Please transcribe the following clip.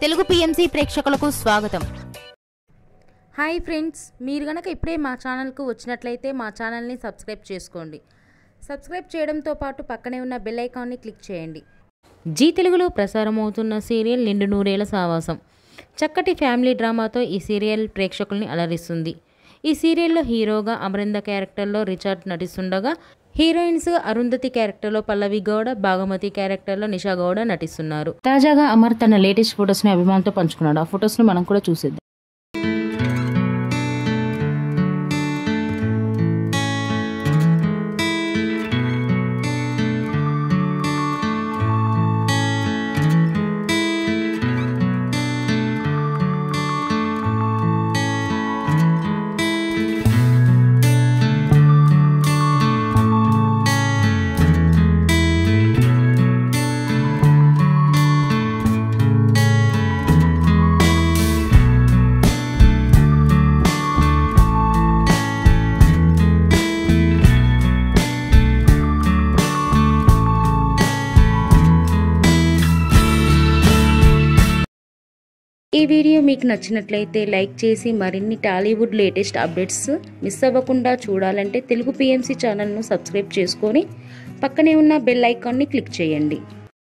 Telugu PMC ప్రేక్షకులకు స్వాగతం. Hi friends, మీరు గనక ఇప్పుడే మా ఛానల్కు వచ్చినట్లయితే మా ఛానల్ని సబ్స్క్రైబ్ చేసుకోండి. సబ్స్క్రైబ్ చేయడంతో పాటు పక్కనే ఉన్న బెల్ ఐకాన్ని క్లిక్ చేయండి. జీ తెలుగులో ప్రసారమవుతున్న సీరియల్ నిండు నూరేళ్ల సావాసం. చక్కటి ఫ్యామిలీ డ్రామాతో ఈ సీరియల్ ప్రేక్షకుల్ని అలరిస్తుంది. ఈ సీరియల్లో హీరోగా అమరింద క్యారెక్టర్లో రిచర్డ్ నటిస్తుండగా, హీరోయిన్స్గా అరుంధతి క్యారెక్టర్లో పల్లవి గౌడ, భాగమతి క్యారెక్టర్లో నిషా గౌడ నటిస్తున్నారు. తాజాగా అమర్ తన లేటెస్ట్ ఫొటోస్ని అభిమానులతో పంచుకున్నాడు. ఆ ఫొటోస్ని మనం కూడా చూసేద్దాం. ఈ వీడియో మీకు నచ్చినట్లయితే లైక్ చేసి మరిన్ని టాలీవుడ్ లేటెస్ట్ అప్డేట్స్ మిస్ అవ్వకుండా చూడాలంటే తెలుగు పిఎంసి ఛానల్ను సబ్స్క్రైబ్ చేసుకొని పక్కనే ఉన్న బెల్ ఐకాన్ని క్లిక్ చేయండి.